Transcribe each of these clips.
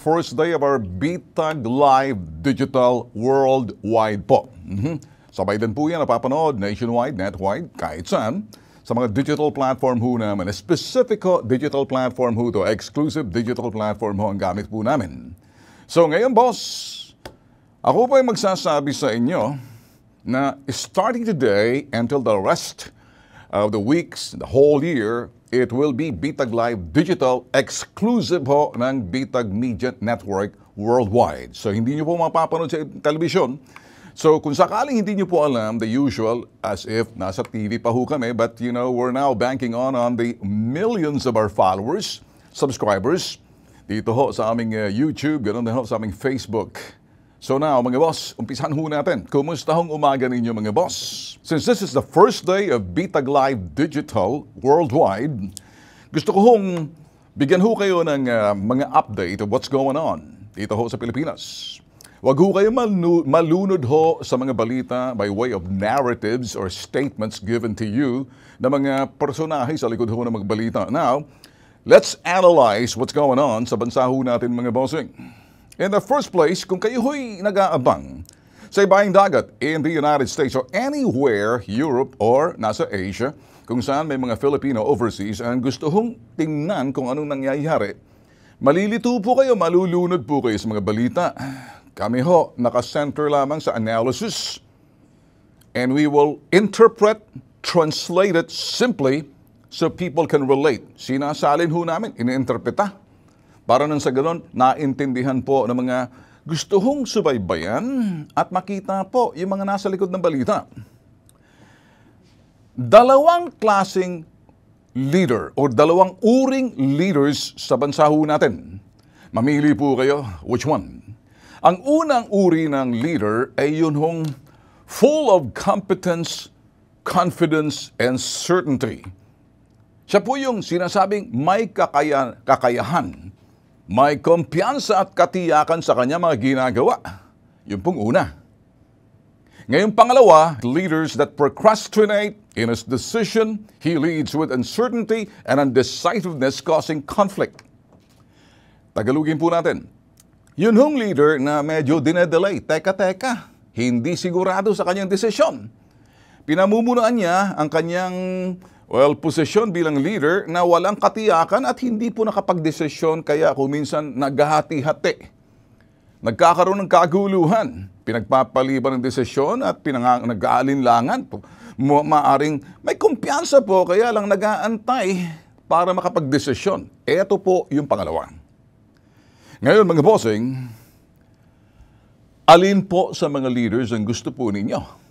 first day of our Bitag Live Digital Worldwide po. Sabay din po yan napapanood nationwide, netwide, kahit saan. Sa mga digital platform ho namin, specific ho digital platform ho to, exclusive digital platform ho ang gamit po namin. So ngayon boss, ako po ay magsasabi sa inyo na starting today until the rest of the weeks, the whole year, it will be Bitag Live Digital exclusive ho ng Bitag Media Network worldwide. So hindi nyo po mapapanood sa television. So kung sakaling hindi nyo po alam, the usual, as if nasa TV pa ho kami, but you know, we're now banking on the millions of our followers, subscribers, dito ho sa aming YouTube, ganoon din ho sa aming Facebook. So now, mga boss, umpisahan ho natin. Kumusta hong umaga ninyo, mga boss? Since this is the first day of Bitag Live Digital Worldwide, gusto ko hong bigyan ho kayo ng mga update of what's going on dito ho sa Pilipinas. Huwag ho kayo malunod ho sa mga balita by way of narratives or statements given to you na mga personahe sa likod ho ng mga balita. Now, let's analyze what's going on sa bansa ho natin, mga bossing. In the first place, kung kayo ho'y nag-aabang sa ibaing dagat in the United States or anywhere, Europe or nasa Asia, kung saan may mga Filipino overseas and gusto hong tingnan kung anong nangyayari, malilito po kayo, malulunod po kayo sa mga balita. Kami ho, nakasenter lamang sa analysis and we will interpret, translate it simply so people can relate. Sinasalin ho namin, iniinterpreta. Para nang sa ganon, naintindihan po ng mga gusto hong subaybayan at makita po yung mga nasa likod ng balita. Dalawang klaseng leader o dalawang uring leaders sa bansa ho natin. Mamili po kayo, which one? Ang unang uri ng leader ay yun hong full of competence, confidence, and certainty. Siya po yung sinasabing may kakayahan, may kumpiyansa at katiyakan sa kanya mga ginagawa. Yung pong una. Ngayong pangalawa, leaders that procrastinate in his decision, he leads with uncertainty and undecisiveness causing conflict. Tagalugin po natin. Yun hong leader na medyo dinedelay. Teka, hindi sigurado sa kanyang desisyon. Pinamumunuan niya ang kanyang posisyon bilang leader na walang katiyakan at hindi po nakapagdesisyon kaya kuminsan naghahati-hati. Nagkakaroon ng kaguluhan, pinagpapaliban ng desisyon at nag-aalinlangan. Maaring may kumpiyansa po kaya lang nag-aantay para makapagdesisyon. Ito po yung pangalawa. Ngayon mga bossing, alin po sa mga leaders ang gusto po ninyo?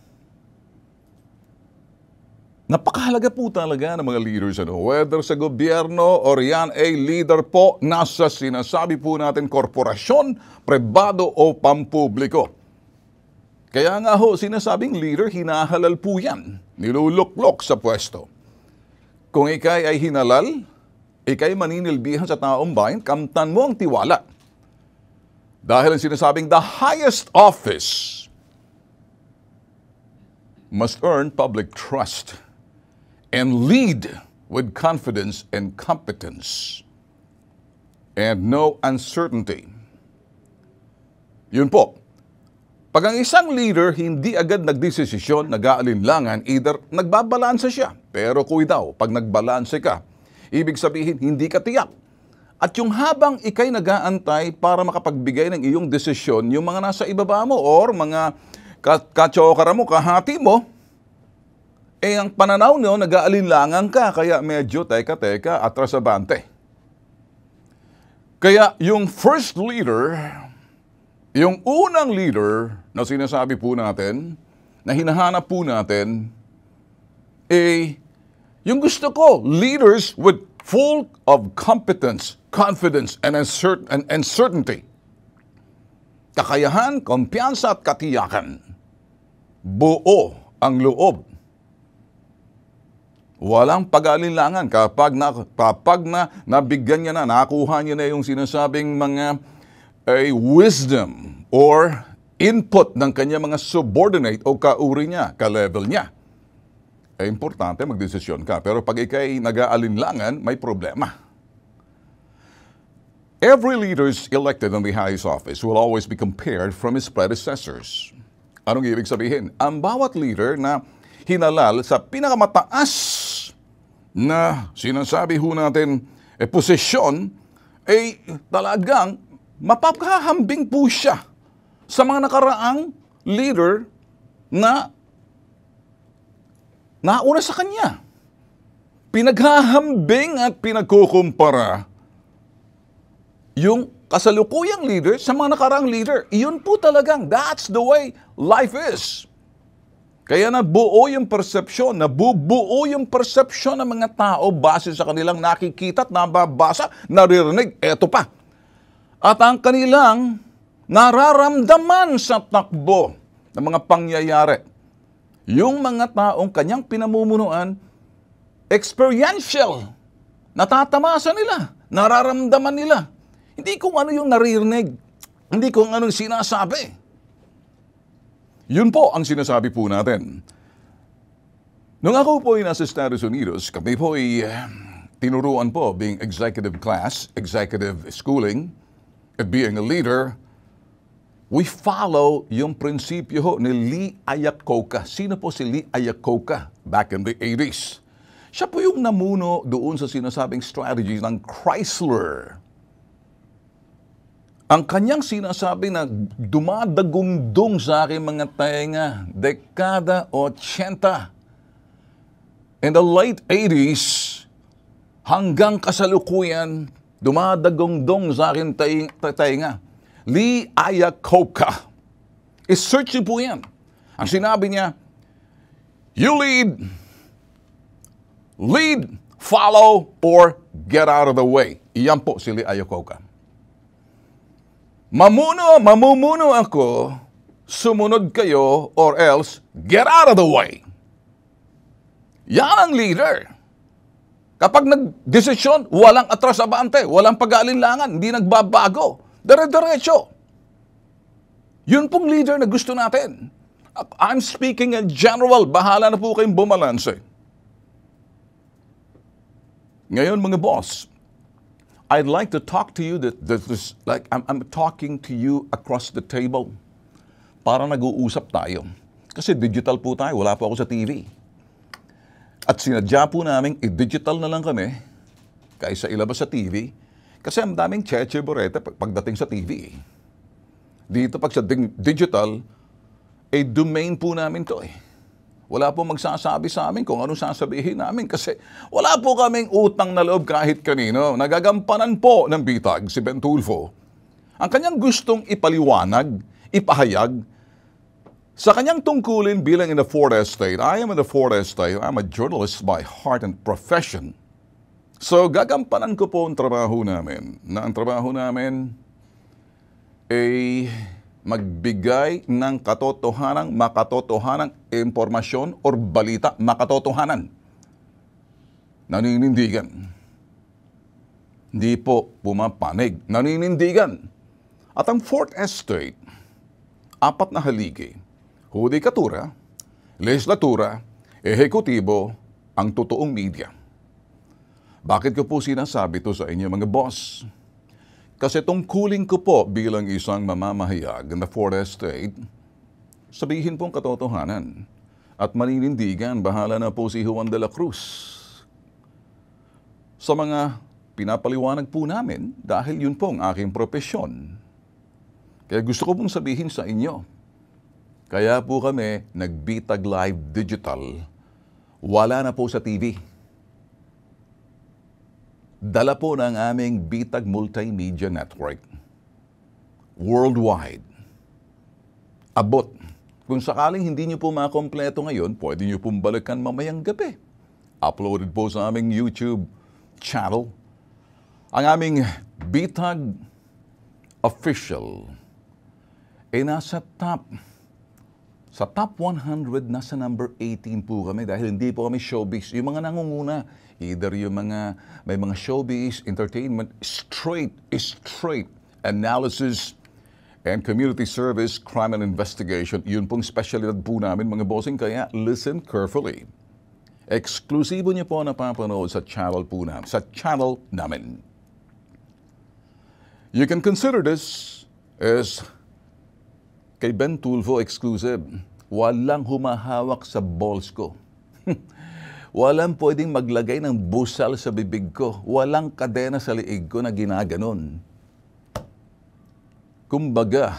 Napakahalaga po talaga ng mga leaders, whether sa gobyerno o yan ay leader po nasa sinasabi po natin korporasyon, pribado o pampubliko. Kaya nga ho, sinasabing leader, hinahalal po yan, niluluklok sa pwesto. Kung ikay ay hinalal, ikay maninilbihan sa taong bayan, kamtan mo ang tiwala. Dahil ang sinasabing the highest office must earn public trust and lead with confidence and competence and no uncertainty. Yun po. Pag ang isang leader hindi agad nagdesisyon, nag-aalinlangan, either nagbabalansa siya. Pero kuy daw, pag nagbalanse ka, ibig sabihin hindi ka tiyak. At yung habang ikay nag-aantay para makapagbigay ng iyong desisyon, yung mga nasa ibaba mo or mga katsokara mo, kahati mo, ang pananaw nyo, nag-aalinlangan ka, kaya medyo teka, atrasabante. Kaya yung first leader, yung unang leader na sinasabi po natin, na hinahanap po natin, yung gusto ko, leaders with full of competence, confidence, and certainty. Kakayahan, kumpiyansa at katiyakan. Buo ang loob. Walang pag-aalinlangan kapag nabigyan niya na, nakuha niya na yung sinasabing mga wisdom or input ng kanya mga subordinate o kauri niya, ka-level niya. Importante magdesisyon ka. Pero pag ikay nag-aalinlangan, may problema. Every leader is elected in the highest office will always be compared from his predecessors. Anong ibig sabihin? Ang bawat leader na hinalal sa pinakamataas na sinasabi ho natin posisyon, talagang mapapahambing po siya sa mga nakaraang leader na nauna sa kanya. Pinaghahambing at pinagkukumpara yung kasalukuyang leader sa mga nakaraang leader. Iyon po talagang, that's the way life is. Kaya nabubuo yung persepsyon ng mga tao base sa kanilang nakikita at nababasa, naririnig, eto pa. At ang kanilang nararamdaman sa takbo ng mga pangyayari. Yung mga taong kanyang pinamumunuan, experiential, natatamasa nila, nararamdaman nila. Hindi kung ano yung naririnig, hindi kung ano yung sinasabi. Yun po ang sinasabi po natin. Nung ako po ay nasa Estados Unidos, kami po ay tinuruan po being executive class, executive schooling, at being a leader. We follow yung prinsipyo ho ni Lee Iacocca. Sino po si Lee Iacocca back in the 80s? Siya po yung namuno doon sa sinasabing strategy ng Chrysler. Ang kanyang sinasabi na dumadagundong sa aking mga tainga, dekada 80. In the late 80s, hanggang kasalukuyan, dumadagundong sa aking tainga. Lee Iacocca. I-search niyo po yan. Ang sinabi niya, you lead, follow, or get out of the way. Iyan po si Lee Iacocca. Mamumuno ako, sumunod kayo, or else, get out of the way. Yan ang leader. Kapag nag-desisyon, walang atras-abante, walang pag-aalinlangan, hindi nagbabago. Dire-diretso. Yun pong leader na gusto natin. I'm speaking in general, bahala na po kayong bumalanse. Ngayon mga boss, I'd like to talk to you like I'm talking to you across the table. Para nag-uusap tayo. Kasi digital po tayo, wala po ako sa TV. At sinadya po namin, i-digital na lang kami kaysa ilabas sa TV. Kasi ang daming cheche borete pagdating sa TV. Dito pag sa digital, domain po namin to eh. Wala po magsasabi sa amin kung anong sasabihin namin kasi wala po kaming utang na loob kahit kanino. Nagagampanan po ng bitag si Ben Tulfo. Ang kanyang gustong ipaliwanag, ipahayag, sa kanyang tungkulin bilang in the Fourth Estate. I am in the Fourth Estate. I'm a journalist by heart and profession. So gagampanan ko po ang trabaho namin. Na ang trabaho namin ay magbigay ng makatotohanang impormasyon or balita, makatotohanan. Naninindigan. Hindi po pumapanig. Naninindigan. At ang Fourth Estate, 4 na haligi, hudikatura, legislatura, ehekutibo, ang totoong media. Bakit ko po sinasabi ito sa inyo mga boss? Kasi tungkulin ko po bilang isang mamamahayag in the Fourth Estate, sabihin pong katotohanan. At maninindigan, bahala na po si Juan de la Cruz. Sa mga pinapaliwanag po namin, dahil yun pong aking propesyon. Kaya gusto ko pong sabihin sa inyo, kaya po kami nagbitag live digital, wala na po sa TV. Dala po ng aming Bitag Multimedia Network. Worldwide. Abot. Kung sakaling hindi nyo po makompleto ngayon, pwede nyo pong balikan mamayang gabi. Uploaded po sa aming YouTube channel. Ang aming Bitag Official ay nasa top 100, nasa number 18 po kami dahil hindi po kami showbiz. Yung mga nangunguna, either yung may mga showbiz, entertainment, straight analysis and community service, crime and investigation. Yun pong specialidad po namin mga bossing, kaya listen carefully. Eksklusibo niyo po napapanood sa channel po namin, You can consider this as kay Ben Tulfo exclusive. Walang humahawak sa balls ko. Walang pwedeng maglagay ng busal sa bibig ko. Walang kadena sa liig ko na ginaganon. Kumbaga,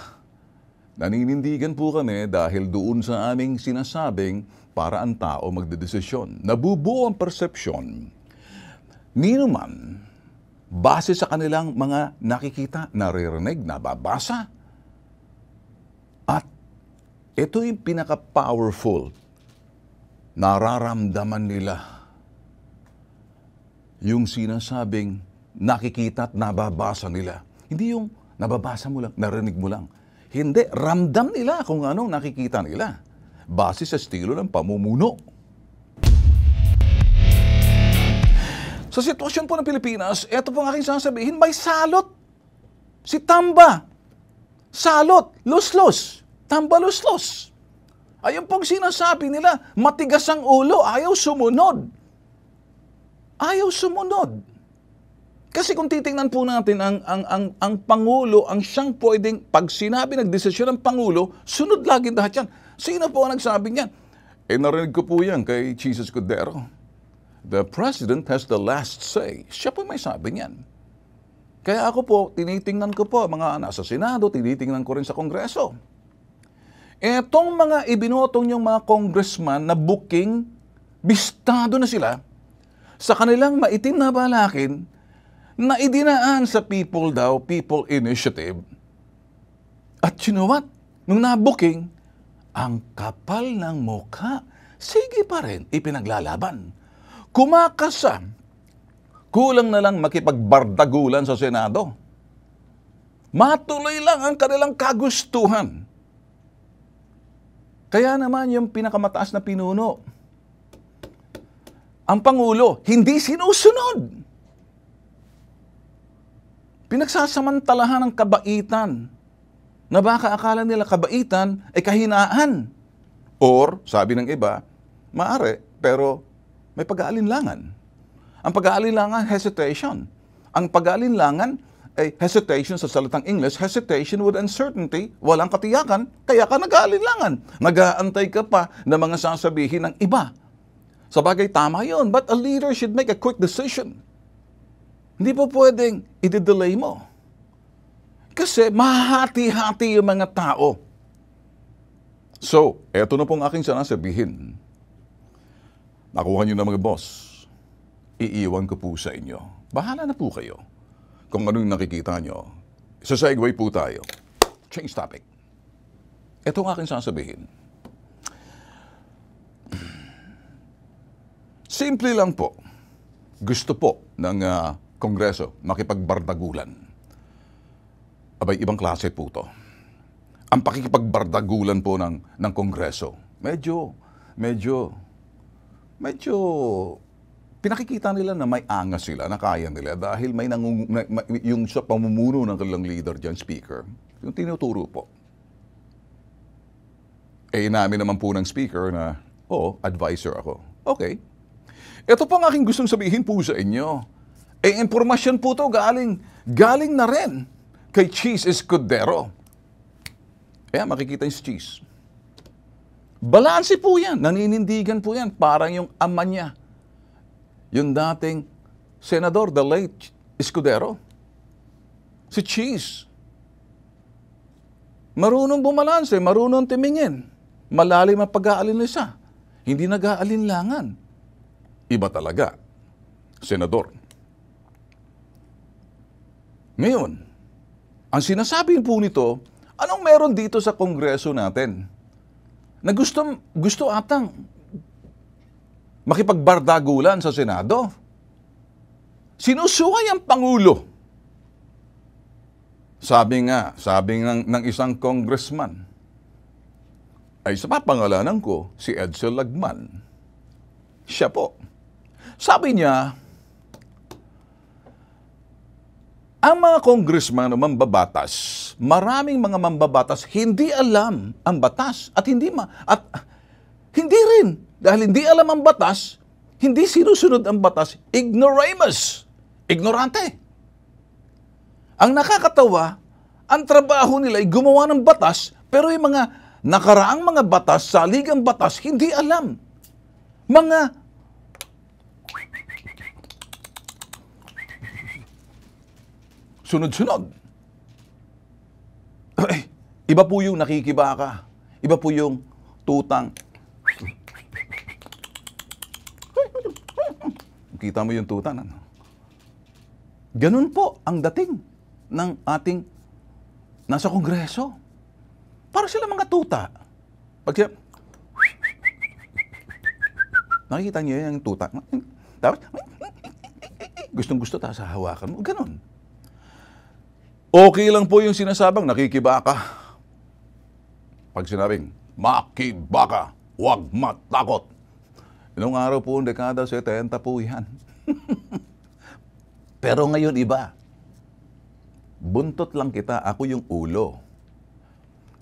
naninindigan po kami dahil doon sa aming sinasabing para ang tao magdedesisyon. Nabubuo ang persepsyon ni naman base sa kanilang mga nakikita, naririnig, nababasa. At ito yung pinaka-powerful. Nararamdaman nila yung sinasabing nakikita at nababasa nila. Hindi yung nababasa mo lang, narinig mo lang. Hindi, ramdam nila kung anong nakikita nila. Base sa estilo ng pamumuno. Sa sitwasyon po ng Pilipinas, eto po ang aking sasabihin, may salot. Si Tamba. Salot, luslos. Tamba, luslos. Ayun pong sinasabi nila, matigas ang ulo, ayaw sumunod. Ayaw sumunod. Kasi kung titingnan po natin, ang Pangulo, ang siyang pwedeng, pag sinabi nagdesisyon ng Pangulo, sunod lagi lahat yan. Sino po ang nagsabi niyan? Narinig ko po yan kay Chis Escudero. The President has the last say. Siya po may sabi niyan. Kaya ako po, tinitingnan ko po mga nasa Senado, tinitingnan ko rin sa Kongreso. Etong mga ibinotong yung mga congressman na booking, bistado na sila sa kanilang maitim na balakin na idinaan sa people daw, people initiative. At you know what? Nung na-booking, ang kapal ng mukha, sige pa rin, ipinaglalaban. Kumakasa, kulang na lang makipagbardagulan sa Senado. Matuloy lang ang kanilang kagustuhan. Kaya naman yung pinakamataas na pinuno, ang Pangulo, hindi sinusunod. Pinagsasamantalahan ng kabaitan na baka akala nila kabaitan ay kahinaan. Or, sabi ng iba, maaari, pero may pag-aalinlangan. Ang pag-aalinlangan, hesitation. Ang pag-aalinlangan ay hesitation sa salitang English, hesitation with uncertainty, walang katiyakan, kaya ka nag-aalinlangan. Nag-aantay ka pa ng mga sasabihin ng iba. Sabagay, tama yun, but a leader should make a quick decision. Hindi po pwedeng i-delay mo. Kasi mahati-hati yung mga tao. So, eto na pong aking sanasabihin. Nakuha nyo na mga boss. Iiwan ko po sa inyo. Bahala na po kayo. Kung ano yung nakikita nyo. Sa segue po tayo. Change topic. Ito ang aking sasabihin. Simple lang po. Gusto po ng Kongreso makipagbardagulan. Abay, ibang klase po to. Ang pakikipagbardagulan po ng Kongreso, medyo pinakikita nila na may angas sila, na kaya nila dahil may yung sa pamumuno ng kanilang leader dyan, speaker, yung tinuturo po. Inamin naman po ng speaker na, advisor ako. Okay. Ito po ang aking gustong sabihin po sa inyo. Impormasyon po to galing na rin kay Chis Escudero. Makikita yung si Chis. Balanse po yan, naninindigan po yan, parang yung ama niya. Yung dating senador, the late Escudero. Si Chis. Marunong bumalanse, marunong tumingin. Malalim ang pag-aalinlisa. Hindi nag-aalinlangan. Iba talaga. Senador. Ngayon, ang sinasabi po nito, anong meron dito sa Kongreso natin? Na gusto atang makipagbardagulan sa Senado. Sinusuway ang Pangulo. Sabi ng isang congressman, ay sa papangalanan ko, si Edsel Lagman. Siya po. Sabi niya, ang mga congressman o mambabatas, maraming mga mambabatas hindi alam ang batas at hindi rin dahil hindi alam ang batas, hindi sinusunod ang batas, ignoramus, ignorante. Ang nakakatawa, ang trabaho nila ay gumawa ng batas, pero yung mga nakaraang mga batas, saligang batas, hindi alam. Mga sunod-sunod. Iba po yung nakikibaka. Iba po yung tutang. Kita mo yung tutang. Ano? Ganun po ang dating ng ating nasa Kongreso. Para sila mga tuta. Pag siya, nakikita niyo yung tuta. Tapos, gustong-gusto ta sa hawakan mo. Ganun. Okay lang po yung sinasabang nakikibaka. Pag sinabing, makibaka, huwag matakot. Noong araw po, dekada 70 po yan. Pero ngayon iba. Buntot lang kita, ako yung ulo.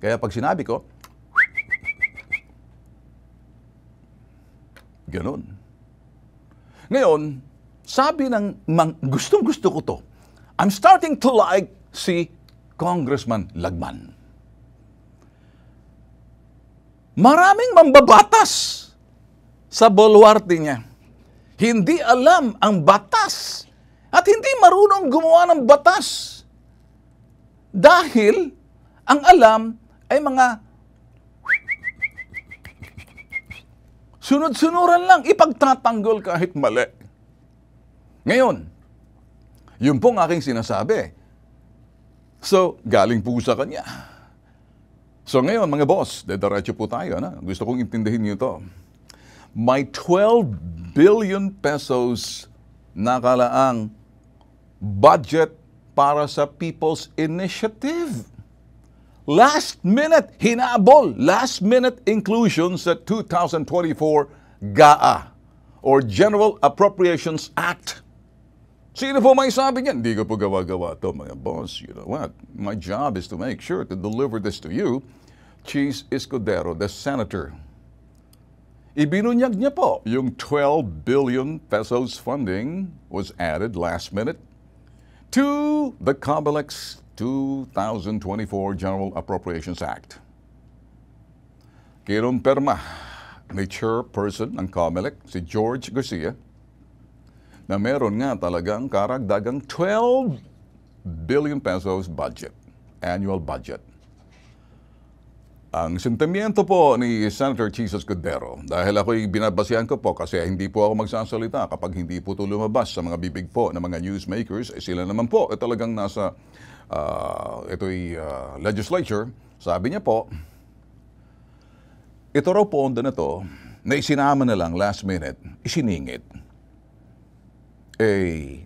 Kaya pag sinabi ko, ganun. Ngayon, sabi ng gustong-gusto ko to, I'm starting to like si Congressman Lagman. Maraming mambabatas sa bulwarte niya. Hindi alam ang batas at hindi marunong gumawa ng batas. Dahil ang alam ay mga sunod-sunuran lang, ipagtatanggol kahit mali. Ngayon, yun pong aking sinasabi. So, galing po sa kanya. So ngayon, mga boss, dediretso po tayo. Ano? Gusto kong intindihin niyo ito. May 12 billion pesos nakalaang budget para sa People's Initiative. Last minute, hinabol. Last minute inclusion sa 2024 GAA or General Appropriations Act. Sino po may sabi niyan? Hindi ko po gawa-gawa ito, mga boss. You know what? My job is to make sure to deliver this to you. Cheese Escudero, the senator. Ibinunyag niya po yung 12 billion pesos funding was added last minute to the COMELEC's 2024 General Appropriations Act. Kinumpirma ni chairperson ng COMELEC, si George Garcia, na meron nga talagang karagdagang 12 billion pesos budget, annual budget. Ang sentimiento po ni Senator Cheese Escudero, dahil ako'y binabasihan ko po kasi hindi po ako magsasalita kapag hindi po ito lumabas sa mga bibig po ng mga newsmakers, sila naman po talagang nasa legislature. Sabi niya po, ito raw pondo na to, na isinama na lang last minute, isiningit.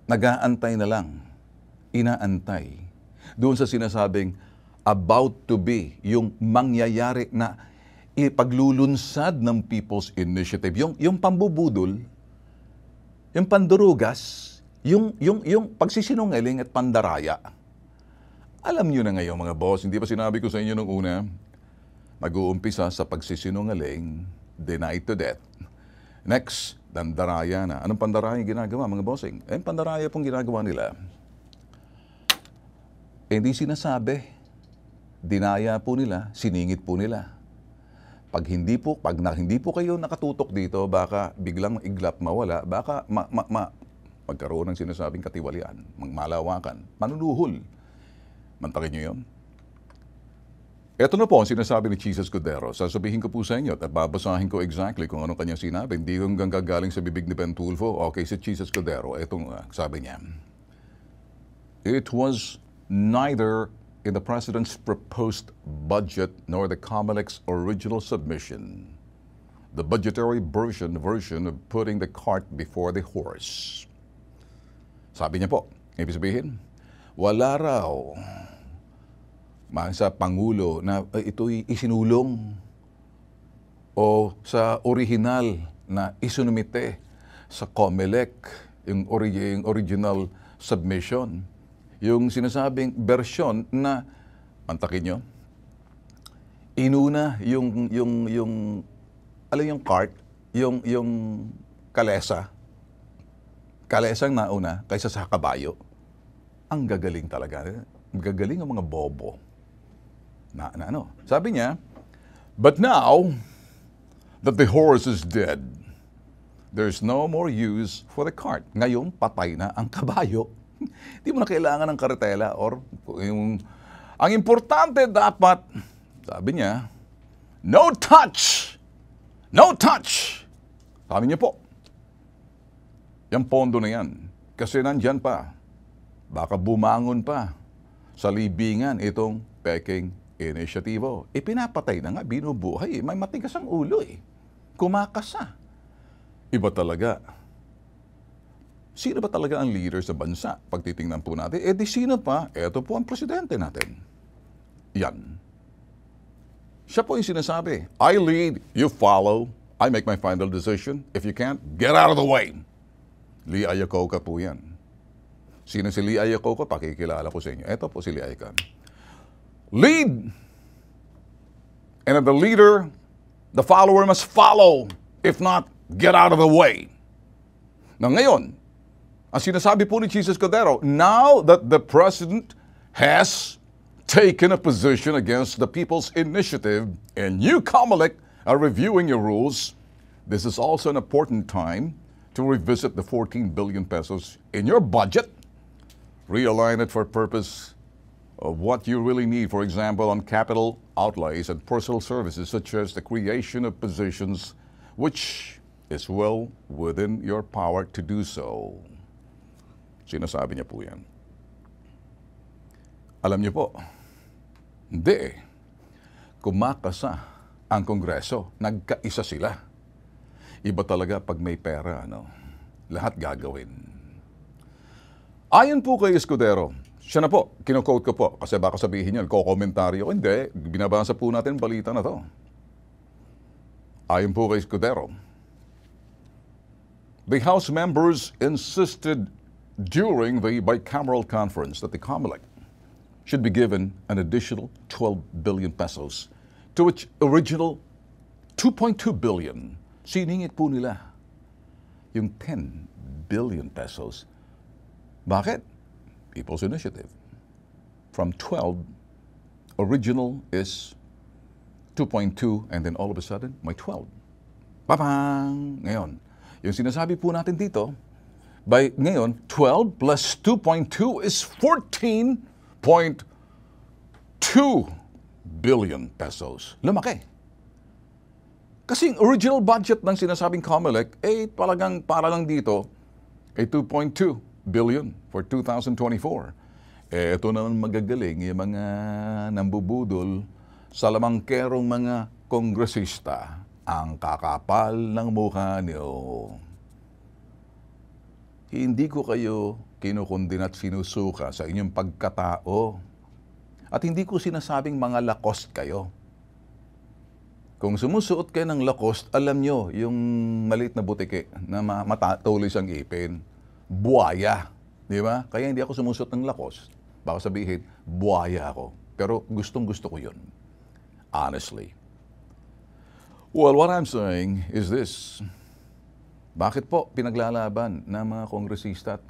Nag-aantay na lang, inaantay. Doon sa sinasabing, about to be, yung mangyayari na ipaglulunsad ng People's Initiative. Yung pambubudol, yung pandurugas, yung pagsisinungaling at pandaraya. Alam nyo na ngayon mga boss, hindi pa sinabi ko sa inyo nung una, mag-uumpisa sa pagsisinungaling, denied to death. Next, pandaraya na. Anong pandaraya yung ginagawa mga bossing? Yung pandaraya pong ginagawa nila, hindi sinasabi. Dinaya po nila, siningit po nila. Pag hindi po kayo nakatutok dito, baka biglang iglap mawala, baka magkaroon ng sinasabing katiwalian, malawakan, manuluhol. Mantakin niyo yun? Ito na po ang sinasabi ni Cheese Escudero. Sasabihin ko po sa inyo at babasahin ko exactly kung anong kanyang sinabi. Hindi hanggang gagaling sa bibig ni Ben Tulfo. Okay, si Cheese Escudero, itong sabi niya. It was neither in the President's proposed budget nor the COMELEC's original submission, the budgetary version of putting the cart before the horse. Sabi niya po, ibig sabihin, wala raw sa Pangulo na ito'y isinulong o sa original na isunumite sa COMELEC, yung original submission. Yung sinasabing bersyon na, mantakin nyo, inuna alam yung cart, yung kalesang nauna kaysa sa kabayo. ang gagaling talaga. Gagaling ang mga bobo. Ano? Sabi niya, but now that the horse is dead, there's no more use for the cart. Ngayon, patay na ang kabayo. Hindi mo na kailangan ng karetela or yung... Ang importante dapat, sabi niya, no touch! No touch! Sabi niya po, yung pondo na yan, kasi nandyan pa, baka bumangon pa sa libingan itong Peking Inisyatibo. Pinapatay na nga, binubuhay. May matigas ang ulo Kumakasa. Iba talaga. Sino ba talaga ang leader sa bansa? Pag titingnan po natin, di sino pa? Ito po ang presidente natin. Yan. Siya po yung sinasabi, I lead, you follow, I make my final decision. If you can't, get out of the way. Lee Iacocca po yan. Sino si Lee Iacocca? Pakikilala ko sa inyo. Ito po si Lee Iacocca. Lead! And if the leader, the follower must follow. If not, get out of the way. Na ngayon, ang sinasabi po ni Jesus Cordero, now that the President has taken a position against the People's Initiative and you, COMELEC, are reviewing your rules, this is also an important time to revisit the 14 billion pesos in your budget, realign it for purpose of what you really need, for example, on capital outlays and personal services such as the creation of positions, which is well within your power to do so. Sinasabi niya po yan. Alam niyo po, hindi. Kumakasa ang Kongreso. Nagkaisa sila. Iba talaga pag may pera, lahat gagawin. Ayon po kay Escudero, siya na po, kino-quote ko po, kasi baka sabihin niyo, ko-komentaryo. Hindi, binabasa po natin balita na to. Ayon po kay Escudero, the House members insisted during the bicameral conference that the COMELEC should be given an additional 12 billion pesos, to which original 2.2 billion, siningit po nila yung 10 billion pesos. Bakit? People's Initiative. From 12, original is 2.2 and then all of a sudden, may 12. Babang! Ngayon, yung sinasabi po natin dito, by ngayon, 12 plus 2.2 is 14.2 billion pesos. Lumaki. Kasi original budget ng sinasabing COMELEC, talagang para lang dito, 2.2 billion for 2024. Ito naman magagaling yung mga nambubudol sa lamangkerong mga kongresista. Ang kakapal ng mukha niyo. Hindi ko kayo kinukundina at sinusuka sa inyong pagkatao. At hindi ko sinasabing mga Lacoste kayo. Kung sumusuot kayo ng Lacoste, alam nyo, yung maliit na butike na matatulis ang ipin, buhaya. Di ba? Kaya hindi ako sumusuot ng Lacoste. Baka sabihin, buhaya ako. Pero gustong-gusto ko yun. Honestly. Well, what I'm saying is this. Bakit po pinaglalaban ng mga kongresista at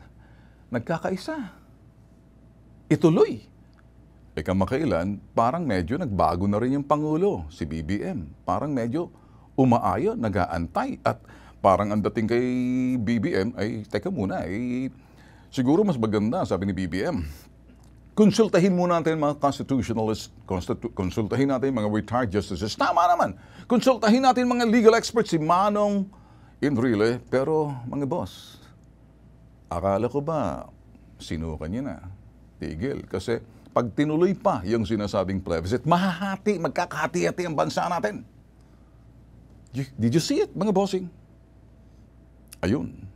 nagkakaisa? Ituloy. Kamakailan, parang medyo nagbago na rin yung Pangulo, si BBM. Parang medyo umaayon, nag-aantay. At parang ang dating kay BBM ay, teka muna, siguro mas maganda, sabi ni BBM. Konsultahin muna natin mga constitutionalists, konsultahin natin mga retired justices. Tama naman. Konsultahin natin mga legal experts, si Manong Enrile. Pero mga boss, akala ko ba sinukan niya na? Tigil. Kasi pag tinuloy pa yung sinasabing plebiscite, magkakahati-hati ang bansa natin. Did you see it, mga bossing? Ayun.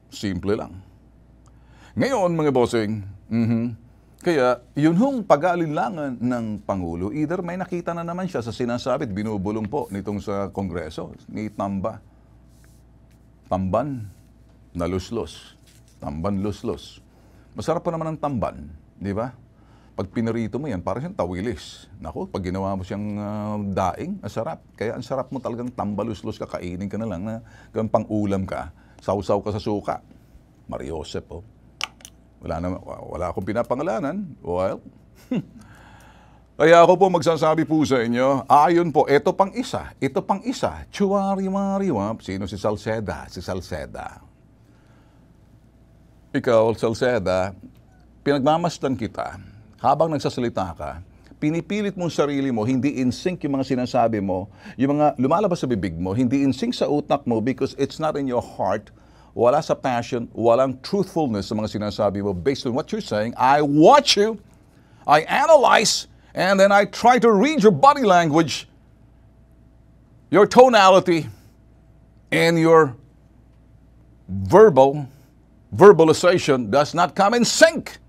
Simple lang. Ngayon, mga bossing, kaya, yun hong pag-aalinlangan ng Pangulo, either may nakita na naman siya sa sinasabit, binubulong po nitong sa Kongreso, ni Tamba. Tamban na luslos. Tamban luslos. Masarap pa naman ang tamban, di ba? Pag pinarito mo yan, parang siyang tawilis. Naku, pag ginawa mo siyang daing, masarap. Kaya ang sarap mo talagang tambaluslos, kakainin ka na lang na pang ulam ka, sausaw ka sa suka. Mariosep, oh. Wala akong pinapangalanan. Well, kaya ako po magsasabi po sa inyo, ayon po, ito pang isa. Chuwari-wari-wap. Sino si Salceda? Si Salceda. Ikaw, Salceda, pinagmamasdan kita, habang nagsasalita ka, pinipilit mong sarili mo, hindi in sync yung mga sinasabi mo, yung mga lumalabas sa bibig mo, hindi in sync sa utak mo because it's not in your heart, wala sa passion, walang truthfulness sa mga sinasabi mo based on what you're saying. I watch you, I analyze, and then I try to read your body language, your tonality, and your verbalization does not come in sync.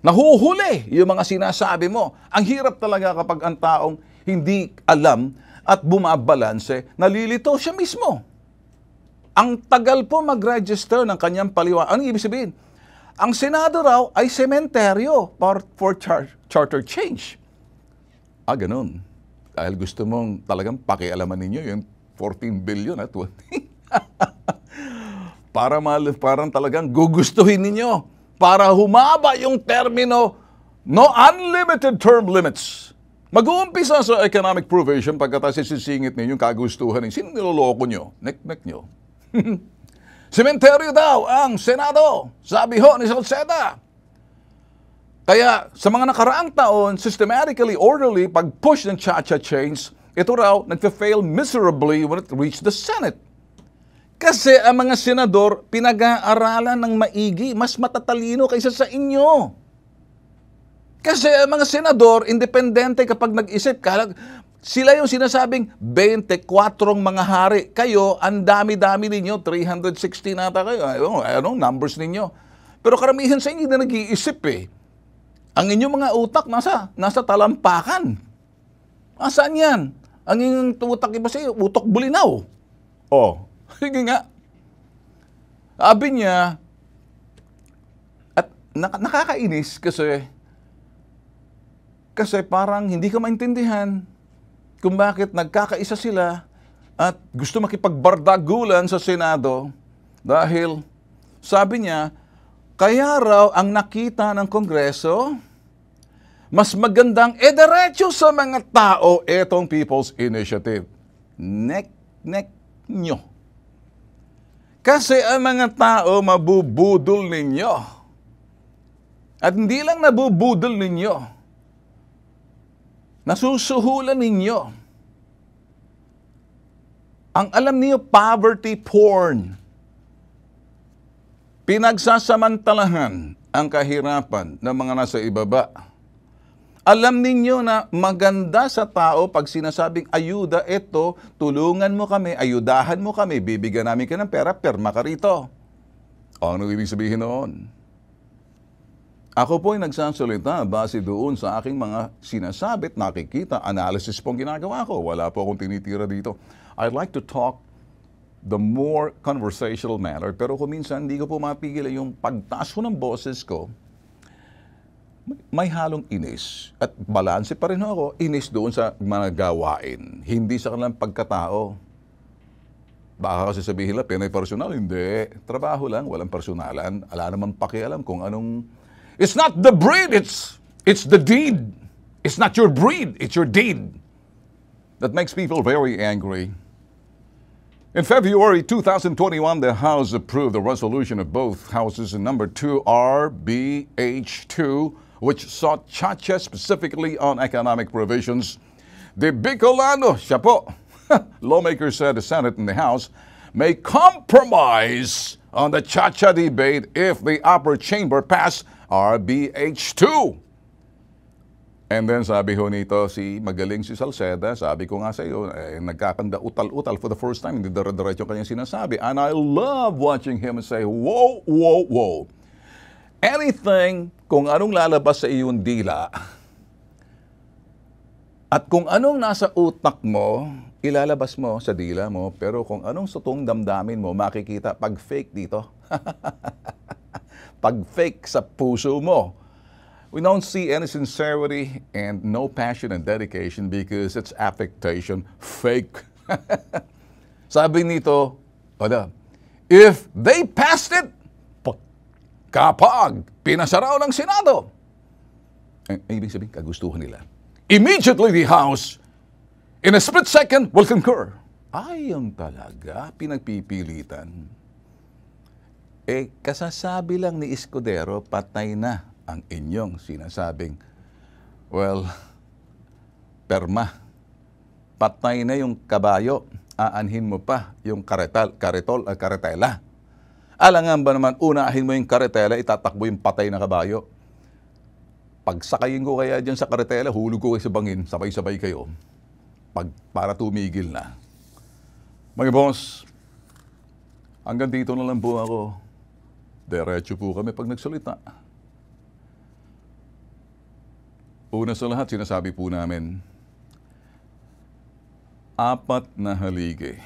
Nahuhuli yung mga sinasabi mo. Ang hirap talaga kapag ang taong hindi alam at bumabalanse, nalilito siya mismo. Ang tagal po mag-register ng kanyang paliwanag. Ano ibig sabihin? Ang Senado raw ay sementeryo for charter change. Ganun. Dahil gusto mong talagang pakialaman ninyo yung 14 billion at 20. Parang talagang gugustuhin ninyo para humaba yung termino, no unlimited term limits. Mag-uumpisa sa economic provision pagkatapos sisingit ninyo yung kagustuhan. Sino niloloko nyo? Nek-nek nyo. Sementeryo daw ang Senado, sabi ho ni Salceda. Kaya sa mga nakaraang taon, systematically, orderly, pag-push ng cha-cha change, ito raw nagfa-fail miserably when it reached the Senate. Kasi ang mga senador, pinag-aaralan ng maigi, mas matatalino kaysa sa inyo. Kasi ang mga senador, independente kapag nag-isip, sila yung sinasabing 24 mga hari. Kayo, ang dami-dami ninyo, 360 nata kayo. Anong numbers ninyo? Pero karamihan sa inyo na nag-iisip eh. Ang inyong mga utak nasa talampakan. Saan yan? Ang inyong utak iba sa iyo, utok bulinaw. Sige nga. Sabi niya, at nakakainis kasi parang hindi ka maintindihan kung bakit nagkakaisa sila at gusto makipagbardagulan sa Senado dahil sabi niya, kaya raw ang nakita ng Kongreso, mas magandang diretso sa mga tao itong People's Initiative. Nek nyo. Kasi ang mga tao mabubudol ninyo. At hindi lang nabubudol ninyo, nasusuhulan ninyo. Ang alam niyo, poverty porn. Pinagsasamantalahan ang kahirapan ng mga nasa ibaba. Alam ninyo na maganda sa tao pag sinasabing ayuda, ito, tulungan mo kami, ayudahan mo kami, bibigyan namin ka ng pera, perma ka rito. Ano ibig sabihin noon? Ako po ay nagsasalita base doon sa aking mga sinasabit, nakikita, analysis pong ginagawa ko. Wala po akong tinitira dito. I'd like to talk the more conversational manner, pero kung minsan hindi ko po mapigil yung pagtaas ko ng boses ko, may halong inis. At balanse pa rin ako, inis doon sa mga gawain, hindi sa kanilang pagkatao. Baka kasi sabihin lang, Pinoy personal, hindi. Trabaho lang, walang personalan. Ala naman pakialam kung anong... It's not the breed, it's the deed. It's not your breed, it's your deed. That makes people very angry. In February 2021, the House approved the resolution of both houses in number 2 RBH2, which sought cha-cha specifically on economic provisions. The Bicolano, siya po, lawmakers said the Senate and the House may compromise on the cha-cha debate if the upper chamber pass RBH2. And then sabi ho nito, magaling si Salceda, sabi ko nga sa iyo, nagkakanda utal-utal for the first time, hindi dire-diretso kanyang sinasabi. And I love watching him say, whoa, whoa, whoa. Anything, kung anong lalabas sa iyong dila, at kung anong nasa utak mo, ilalabas mo sa dila mo, pero kung anong sutong damdamin mo, makikita pag fake dito. Pag fake sa puso mo. We don't see any sincerity and no passion and dedication because it's affectation, fake. Sabi nito, if they passed it, kapag pinasaraw ng Senado. Ibig sabihin, kagustuhan nila. Immediately the House, in a split second, will concur. Ayun talaga, pinagpipilitan. Kasasabi lang ni Escudero, patay na ang inyong sinasabing, well, perma. Patay na yung kabayo, aanhin mo pa yung karetela. Alangan ba naman, unahin mo yung karetela, itatakbo yung patay na kabayo. Pagsakayin ko kaya dyan sa karetela, hulog ko kayo sa bangin, sabay-sabay kayo. Para tumigil na. Mga boss, hanggang dito na lang po ako. Diretso po kami pag nagsalita. Una sa lahat, sinasabi po namin, 4 na haligi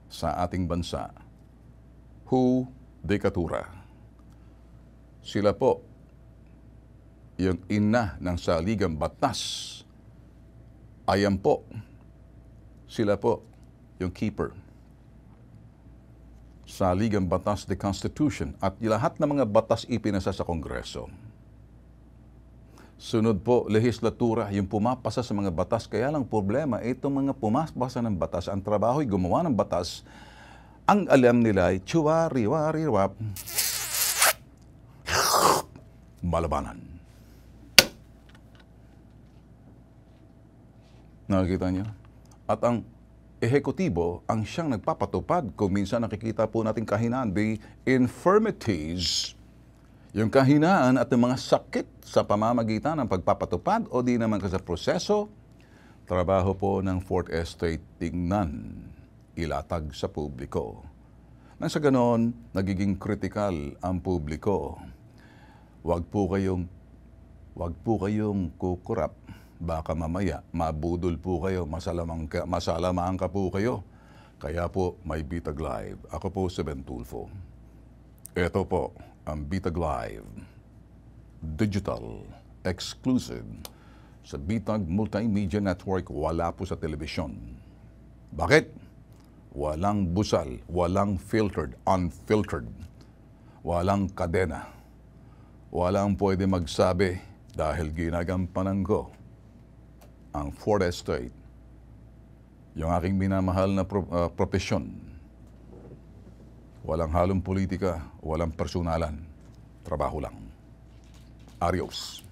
sa ating bansa, Judikatura. Sila po, yung ina ng saligang batas. Ayan po, sila po, yung keeper. Saligang batas, the Constitution, at lahat ng mga batas ipinasa sa Kongreso. Sunod po, lehislatura, yung pumapasa sa mga batas. Kaya lang problema, itong mga pumapasa ng batas, ang trabaho'y gumawa ng batas, ang alam nila ay chuwari-wari-wap, malabanan. Nakikita niyo? At ang ehekutibo, ang siyang nagpapatupad. Kung minsan nakikita po natin kahinaan, the infirmities, yung kahinaan at yung mga sakit sa pamamagitan ng pagpapatupad o di naman sa proseso, trabaho po ng Fourth Estate tingnan, ilatag sa publiko. Nang sa ganon, nagiging critical ang publiko. Wag po kayong kukurap. Baka mamaya, mabudol po kayo, masalamaan ka po kayo. Kaya po, may Bitag Live. Ako po si Ben Tulfo. Ito po, ang Bitag Live. Digital, exclusive. Sa Bitag Multimedia Network, wala po sa telebisyon. Bakit? Walang busal, walang filtered, unfiltered. Walang kadena. Walang pwede magsabi dahil ginagampanan ko ang Fourth Estate, yung aking minamahal na profesyon. Walang halong politika, walang personalan. Trabaho lang. Adios.